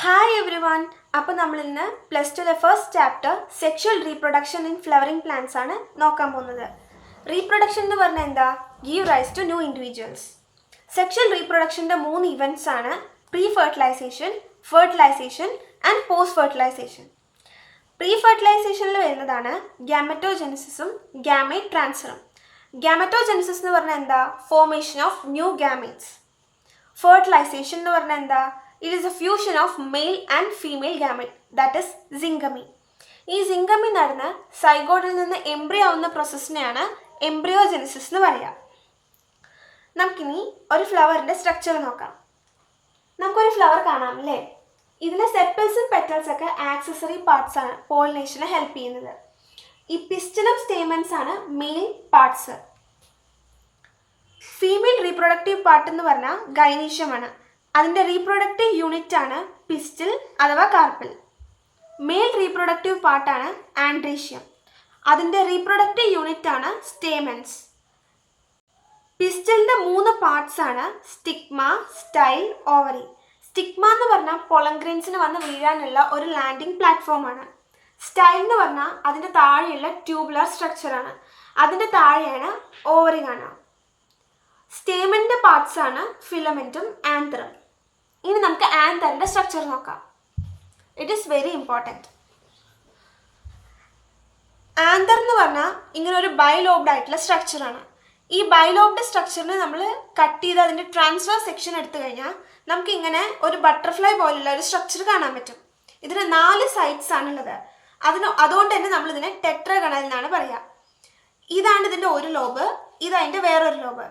Hi everyone. അപ്പോൾ നമ്മൾ ഇന്ന് +2 first chapter sexual reproduction in flowering plants ആണ് നോക്കാൻ പോകുന്നത്. റീപ്രൊഡക്ഷൻ എന്ന് പറഞ്ഞാൽ എന്താ? Give rise to new individuals. Sexual റീപ്രൊഡക്ഷൻ്റെ 3 ഇവൻറ്റ്സ് ആണ് pre fertilization, fertilization and post fertilization. Pre ഫെർട്ടിലൈസേഷനിൽ വരുന്നതാണ് ഗ്യാമറ്റോജെനിസിസും ഗ്യാമേറ്റ് ട്രാൻസ്ഫറും. ഗ്യാമറ്റോജെനിസിസ് എന്ന് പറഞ്ഞാൽ എന്താ? Formation of new gametes. Fertilization എന്ന് പറഞ്ഞാൽ എന്താ? It is a fusion of male and female gamete, that is syngamy. ഈ സിംഗമി നടന്ന് സൈഗോഡിൽ നിന്ന് എംബ്രിയോ ആവുന്ന പ്രോസസ്സിനെയാണ് എംബ്രിയോജെനിസിസ് എന്ന് പറയുക. നമുക്കിനി ഒരു ഫ്ലവറിൻ്റെ സ്ട്രക്ചർ നോക്കാം. നമുക്കൊരു ഫ്ലവർ കാണാം അല്ലേ? ഇതിലെ സെപ്പൽസും പെറ്റൽസ് ഒക്കെ ആക്സസറി പാർട്സ് ആണ് പോളിനേഷനെ ഹെൽപ്പ് ചെയ്യുന്നത്. ഈ പിസ്റ്റലും സ്റ്റേമൻസ് ആണ് main parts. Female reproductive part എന്ന് പറഞ്ഞാൽ ഗൈനീഷ്യമാണ്. അതിൻ്റെ റീപ്രൊഡക്റ്റീവ് യൂണിറ്റ് ആണ് പിസ്റ്റിൽ അഥവാ കാർപ്പിൽ. മെയിൽ റീപ്രൊഡക്റ്റീവ് പാർട്ടാണ് ആൻഡ്രീഷ്യം. അതിൻ്റെ റീപ്രൊഡക്റ്റീവ് യൂണിറ്റ് ആണ് സ്റ്റേമൻസ്. പിസ്റ്റലിൻ്റെ 3 പാർട്സ് ആണ് സ്റ്റിഗ്മ, സ്റ്റൈൽ, ഓവറി. സ്റ്റിഗ്മ എന്ന് പറഞ്ഞാൽ പൊളൻഗ്രെയിൻസിന് വന്ന് വീഴാനുള്ള ഒരു ലാൻഡിംഗ് പ്ലാറ്റ്ഫോമാണ്. സ്റ്റൈൽ എന്ന് പറഞ്ഞാൽ അതിൻ്റെ താഴെയുള്ള ട്യൂബുലർ സ്ട്രക്ചറാണ്. അതിൻ്റെ താഴെയാണ് ഓവറി കാണുക. സ്റ്റേമൻ്റെ പാർട്സ് ആണ് ഫിലമെൻറ്റും ആന്തറും. ഇനി നമുക്ക് ആന്തറിൻ്റെ സ്ട്രക്ചർ നോക്കാം. It is very important. Anther എന്ന് പറഞ്ഞാൽ ഇങ്ങനെ ഒരു ബൈലോബ്ഡ് ആയിട്ടുള്ള സ്ട്രക്ചറാണ്. ഈ ബൈലോബ്ഡ് സ്ട്രക്ചറിനെ നമ്മൾ കട്ട് ചെയ്ത് അതിൻ്റെ ട്രാൻസ്ഫർ സെക്ഷൻ എടുത്തു കഴിഞ്ഞാൽ നമുക്ക് ഇങ്ങനെ ഒരു ബട്ടർഫ്ലൈ പോലുള്ള ഒരു സ്ട്രക്ചർ കാണാൻ പറ്റും. ഇതിന് 4 സൈഡ്സ് ആണുള്ളത്. അതുകൊണ്ട് തന്നെ നമ്മളിതിനെ ടെട്രഗണൽ എന്നാണ് പറയുക. ഇതാണ് ഇതിൻ്റെ ഒരു ലോബ്, ഇതതിൻ്റെ വേറൊരു ലോബ്.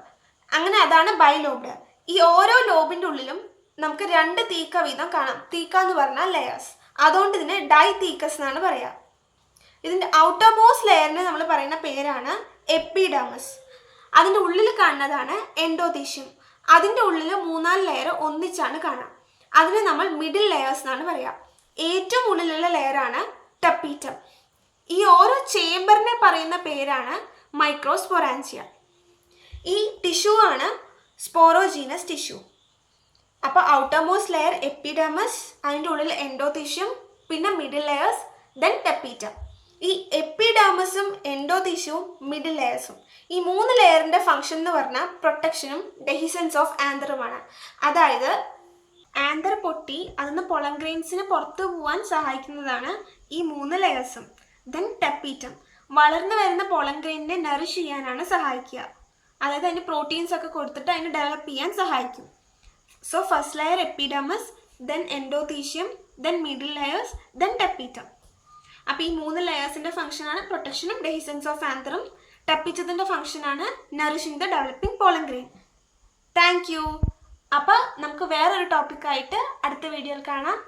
അങ്ങനെ അതാണ് ബൈലോബ്ഡ്. ഈ ഓരോ ലോബിൻ്റെ ഉള്ളിലും നമുക്ക് 2 തീക്ക വീതം കാണാം. തീക്ക എന്ന് പറഞ്ഞാൽ ലെയേഴ്സ്. അതുകൊണ്ട് ഇതിനെ ഡൈ തീക്കസ് എന്നാണ് പറയുക. ഇതിൻ്റെ ഔട്ടർ മോസ്റ്റ് ലെയറിന് നമ്മൾ പറയുന്ന പേരാണ് എപ്പിഡെർമിസ്. അതിൻ്റെ ഉള്ളിൽ കാണുന്നതാണ് എൻഡോതീഷ്യം. അതിൻ്റെ ഉള്ളിൽ 3-4 ലെയർ ഒന്നിച്ചാണ് കാണാം. അതിനെ നമ്മൾ മിഡിൽ ലെയേഴ്സ് എന്നാണ് പറയുക. ഏറ്റവും ഉള്ളിലുള്ള ലെയറാണ് ടപ്പീറ്റം. ഈ ഓരോ ചേംബറിനെ പറയുന്ന പേരാണ് മൈക്രോസ്പൊറാൻജിയ. ഈ ടിഷ്യൂ ആണ് സ്പോറോജീനസ് ടിഷ്യൂ. അപ്പോൾ ഔട്ടർ മോസ്റ്റ് ലെയർ എപ്പിഡെർമിസ്, അതിൻ്റെ ഉള്ളിൽ എൻഡോതീഷ്യം, പിന്നെ മിഡിൽ ലെയേഴ്സ്, ദെൻ ടപ്പീറ്റം. ഈ എപ്പിഡെർമിസും എൻഡോതീഷ്യവും മിഡിൽ ലെയേഴ്സും ഈ 3 ലെയറിൻ്റെ ഫംഗ്ഷൻ എന്ന് പറഞ്ഞാൽ പ്രൊട്ടക്ഷനും ഡെഹിസൻസ് ഓഫ് ആന്തറുമാണ്. അതായത് ആന്തർ പൊട്ടി അതിന് പൊളൻഗ്രെയിൻസിന് പുറത്തു പോകാൻ സഹായിക്കുന്നതാണ് ഈ 3 ലെയേഴ്സും. ദെൻ ടപ്പീറ്റം വളർന്നു വരുന്ന പൊളൻഗ്രെയിനിനെ നറിഷ് ചെയ്യാനാണ് സഹായിക്കുക. അതായത് അതിന് പ്രോട്ടീൻസ് ഒക്കെ കൊടുത്തിട്ട് അതിന് ഡെവലപ്പ് ചെയ്യാൻ സഹായിക്കും. So first layer epidermis, then endothecium, then middle layers, then tapetum. അപ്പോൾ ഈ 3 ലെയേഴ്സിൻ്റെ ഫംഗ്ഷനാണ് പ്രൊട്ടക്ഷനും ഡെഹിസൻസ് ഓഫ് ആന്തറും. ടപ്പീറ്റത്തിൻ്റെ ഫംഗ്ഷനാണ് nourishing the developing pollen grain. Thank you. അപ്പോൾ നമുക്ക് വേറൊരു ടോപ്പിക്കായിട്ട് അടുത്ത വീഡിയോയിൽ കാണാം.